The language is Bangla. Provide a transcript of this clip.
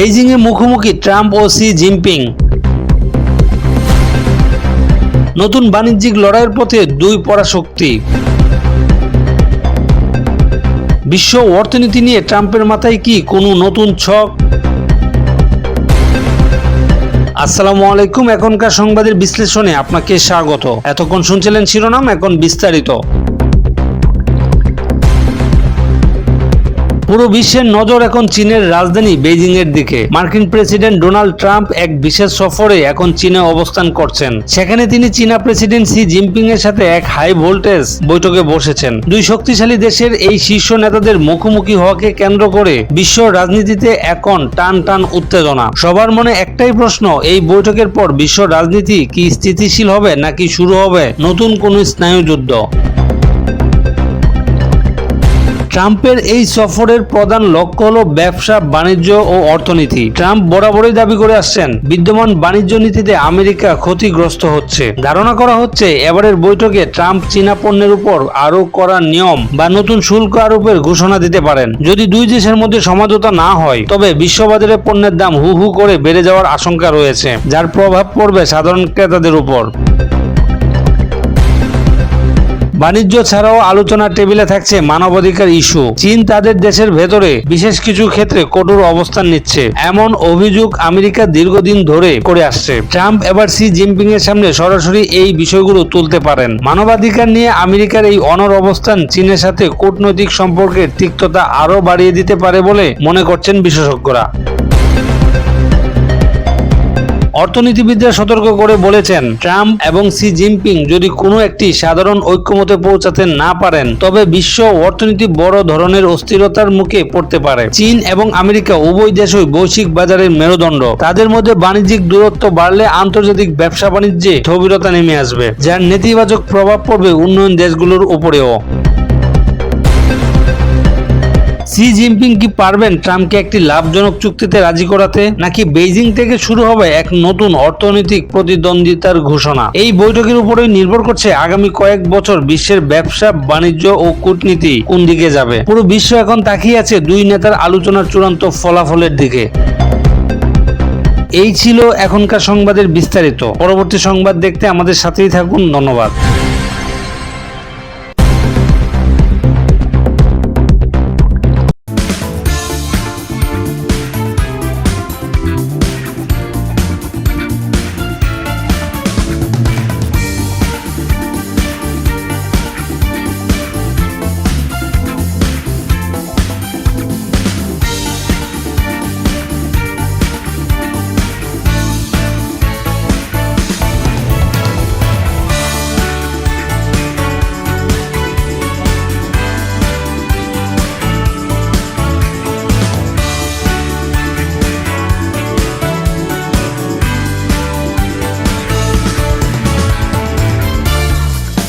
বেইজিংয়ে মুখোমুখি ট্রাম্প ও শি জিনপিং। নতুন বাণিজ্যিক লড়াইয়ের পথে দুই পরাশক্তি। বিশ্ব অর্থনীতি নিয়ে ট্রাম্পের মাথায় কি কোনো নতুন ছক? আসসালামু আলাইকুম। এখনকার সংবাদের বিশ্লেষণে আপনাকে স্বাগত। এতক্ষণ শুনছিলেন শিরোনাম, এখন বিস্তারিত। পুরো বিশ্বের নজর এখন চীনের রাজধানী বেইজিং এর দিকে। মার্কিন প্রেসিডেন্ট ডোনাল্ড ট্রাম্প এক বিশেষ সফরে এখন চীনে অবস্থান করছেন। সেখানে তিনি চীনা প্রেসিডেন্ট শি জিনপিং এর সাথে এক হাই ভোল্টেজ বৈঠকে বসেছেন। দুই শক্তিশালী দেশের এই শীর্ষ নেতাদের মুখোমুখি হওয়াকে কেন্দ্র করে বিশ্ব রাজনীতিতে এখন টান টান উত্তেজনা। সবার মনে একটাই প্রশ্ন, এই বৈঠকের পর বিশ্ব রাজনীতি কি স্থিতিশীল হবে নাকি শুরু হবে নতুন কোনো স্নায়ুযুদ্ধ? ট্রাম্পের এই সফরের প্রধান লক্ষ্য হল ব্যবসা, বাণিজ্য ও অর্থনীতি। ট্রাম্প বরাবরই দাবি করে আসছেন, বিদ্যমান বাণিজ্য নীতিতে আমেরিকা ক্ষতিগ্রস্ত হচ্ছে। ধারণা করা হচ্ছে এবারের বৈঠকে ট্রাম্প চীনা পণ্যের উপর আরো কড়া নিয়ম বা নতুন শুল্ক আরোপের ঘোষণা দিতে পারেন। যদি দুই দেশের মধ্যে সমঝোতা না হয়, তবে বিশ্ববাজারে পণ্যের দাম হু হু করে বেড়ে যাওয়ার আশঙ্কা রয়েছে, যার প্রভাব পড়বে সাধারণ ক্রেতাদের উপর। বাণিজ্য ছাড়াও আলোচনার টেবিলে থাকছে মানবাধিকার ইস্যু। চীন তাদের দেশের ভেতরে বিশেষ কিছু ক্ষেত্রে কঠোর অবস্থান নিচ্ছে, এমন অভিযোগ আমেরিকা দীর্ঘদিন ধরে করে আসছে। ট্রাম্প এবার শি জিনপিং এর সামনে সরাসরি এই বিষয়গুলো তুলতে পারেন। মানবাধিকার নিয়ে আমেরিকার এই অনড় অবস্থান চীনের সাথে কূটনৈতিক সম্পর্কের তিক্ততা আরও বাড়িয়ে দিতে পারে বলে মনে করছেন বিশেষজ্ঞরা। অর্থনীতিবিদরা সতর্ক করে বলেছেন, ট্রাম্প এবং শি জিনপিং যদি কোনো একটি সাধারণ ঐক্যমতে পৌঁছাতে না পারেন, তবে বিশ্ব অর্থনীতি বড় ধরনের অস্থিরতার মুখে পড়তে পারে। চীন এবং আমেরিকা উভয় দেশই বৈশ্বিক বাজারের মেরুদণ্ড। তাদের মধ্যে বাণিজ্যিক দূরত্ব বাড়লে আন্তর্জাতিক ব্যবসা বাণিজ্যে স্থবিরতা নেমে আসবে, যার নেতিবাচক প্রভাব পড়বে উন্নয়ন দেশগুলোর উপরেও। শি জিনপিং কি পারবেন ট্রাম্পকে একটি লাভজনক চুক্তিতে রাজি করাতে, নাকি বেইজিং থেকে শুরু হবে এক নতুন অর্থনৈতিক প্রতিদ্বন্দ্বিতার ঘোষণা? এই বৈঠকের উপরেই নির্ভর করছে আগামী কয়েক বছর বিশ্বের ব্যবসা, বাণিজ্য ও কূটনীতি কোন দিকে যাবে। পুরো বিশ্ব এখন তাকিয়ে আছে দুই নেতার আলোচনার চূড়ান্ত ফলাফলের দিকে। এই ছিল এখনকার সংবাদের বিস্তারিত। পরবর্তী সংবাদ দেখতে আমাদের সাথেই থাকুন। ধন্যবাদ।